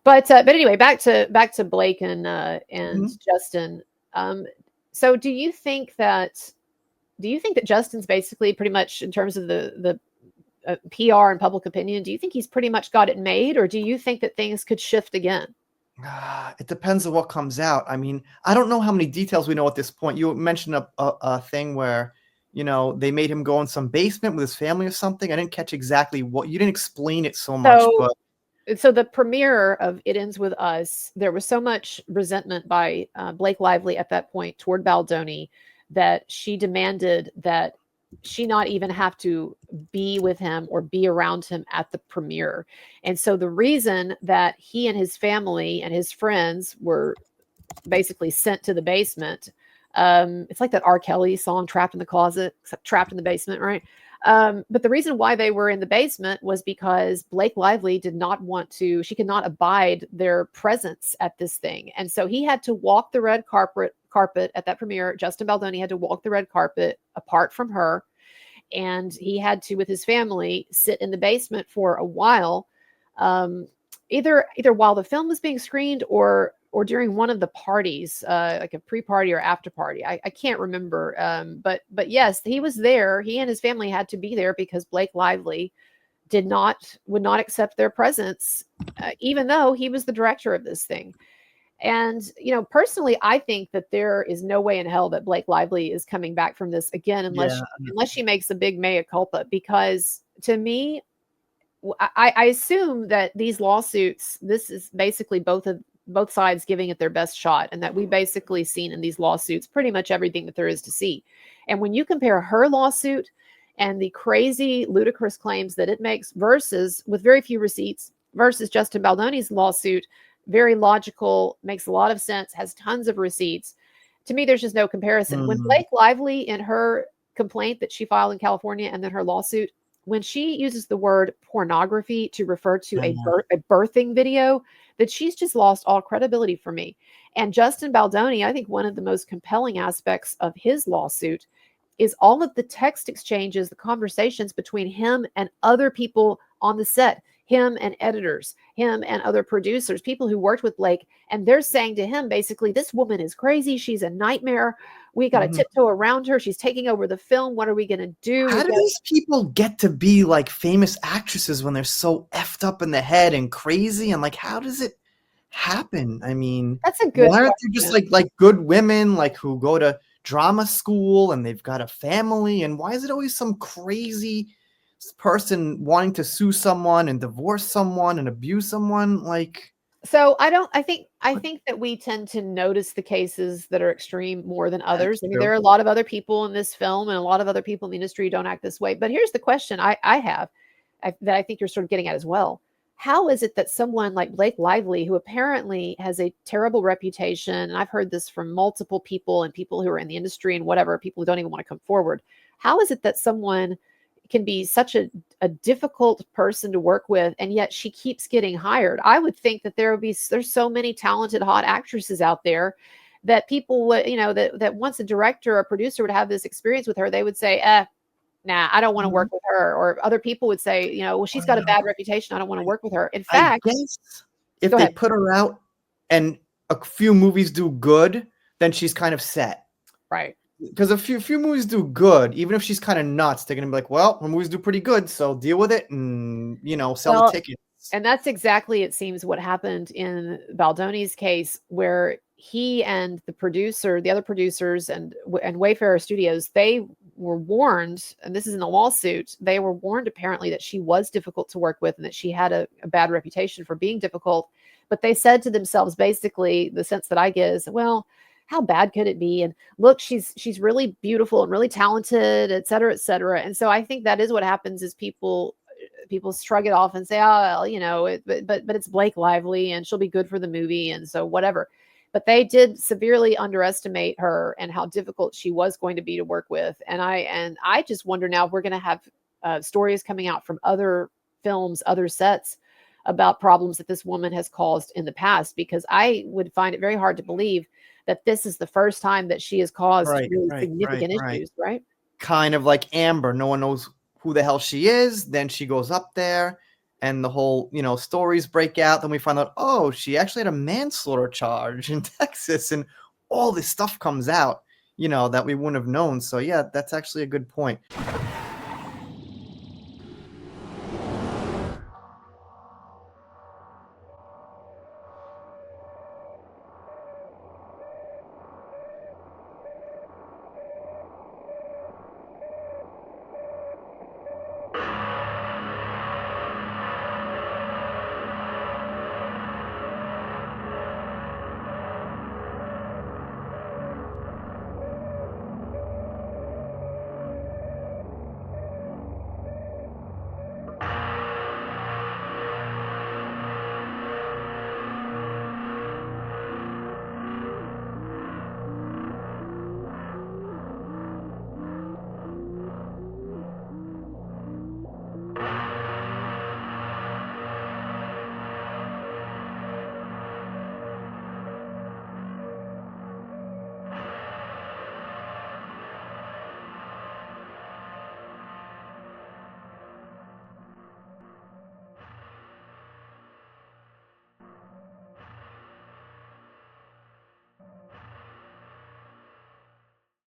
But anyway, back to Blake and Mhm. Justin. So do you think that Justin's basically pretty much in terms of the PR and public opinion? Do you think he's pretty much got it made, or do you think that things could shift again? It depends on what comes out. I mean, I don't know how many details we know at this point. You mentioned a thing where, they made him go in some basement with his family or something. I didn't catch exactly what you didn't explain it so much, So but so the premiere of It Ends With Us, there was so much resentment by Blake Lively at that point toward Baldoni that she demanded that she not even have to be with him or be around him at the premiere. And so the reason that he and his family and his friends were basically sent to the basement. It's like that R. Kelly song, "Trapped in the Closet," except trapped in the basement, right? But the reason why they were in the basement was because Blake Lively did not want to, she could not abide their presence at this thing. And so he had to walk the red carpet at that premiere. Justin Baldoni had to walk the red carpet apart from her. And he had to, with his family, sit in the basement for a while, um, either while the film was being screened or during one of the parties, like a pre-party or after party. I can't remember, but yes, he was there. He and his family had to be there because Blake Lively would not accept their presence, even though he was the director of this thing. And, personally, I think that there is no way in hell that Blake Lively is coming back from this again yeah. unless she makes a big mea culpa. Because to me, I assume that these lawsuits, this is basically both sides giving it their best shot, and that we basically seen in these lawsuits pretty much everything that there is to see. And when you compare her lawsuit and the crazy, ludicrous claims that it makes versus with very few receipts versus Justin Baldoni's lawsuit, very logical, makes a lot of sense, has tons of receipts. To me, there's just no comparison. When Mm, Blake Lively in her complaint that she filed in California and then her lawsuit, when she uses the word pornography to refer to yeah. a birthing video, that she's just lost all credibility for me. And Justin Baldoni, I think one of the most compelling aspects of his lawsuit is all of the text exchanges, the conversations between him and other people on the set, him and editors, him and other producers, people who worked with Blake. And they're saying to him, basically, this woman is crazy. She's a nightmare. We got to Mhm. tiptoe around her. She's taking over the film. What are we going to do? How We've do got. these people get to be like famous actresses when they're so effed up in the head and crazy? And like, how does it happen? I mean, That's a good why aren't there just question. like good women like who go to drama school and they've got a family? And why is it always some crazy person wanting to sue someone and divorce someone and abuse someone? Like, So I think that we tend to notice the cases that are extreme more than that's others. I mean, there true. are a lot of other people in this film and a lot of other people in the industry who don't act this way. But here's the question I have that I think you're sort of getting at as well. How is it that someone like Blake Lively, who apparently has a terrible reputation, and I've heard this from multiple people and people who are in the industry and whatever, people who don't even want to come forward, how is it that someone can be such a difficult person to work with, and yet she keeps getting hired? I would think that there's so many talented hot actresses out there that people would, that once a director or producer would have this experience with her, they would say, nah, I don't want to Mhm. work with her. Or other people would say, well, she's got a bad reputation. I don't want to work with her. In I fact, guess if go they ahead. put her out and a few movies do good, then she's kind of set. Right. Because a few movies do good, even if she's kind of nuts, they're gonna be like, well, her movies do pretty good, so deal with it and sell the Well, tickets. and that's exactly, it seems, what happened in Baldoni's case, where he and the other producers and Wayfarer Studios, they were warned, and this is in the lawsuit, they were warned apparently that she was difficult to work with and that she had a bad reputation for being difficult. But they said to themselves, basically, the sense that I get is, well, how bad could it be? And look, she's really beautiful and really talented, et cetera, et cetera. And so I think that is what happens is people shrug it off and say, oh, well, but it's Blake Lively and she'll be good for the movie. And so whatever. But they did severely underestimate her and how difficult she was going to be to work with. And I just wonder now if we're going to have stories coming out from other films, other sets about problems that this woman has caused in the past, because I would find it very hard to believe that this is the first time that she has caused Right, really right, right, significant right. issues, right? Kind of like Amber. No one knows who the hell she is. Then she goes up there. and the whole, stories break out. Then we find out, oh, she actually had a manslaughter charge in Texas, and all this stuff comes out, that we wouldn't have known. So yeah, that's actually a good point.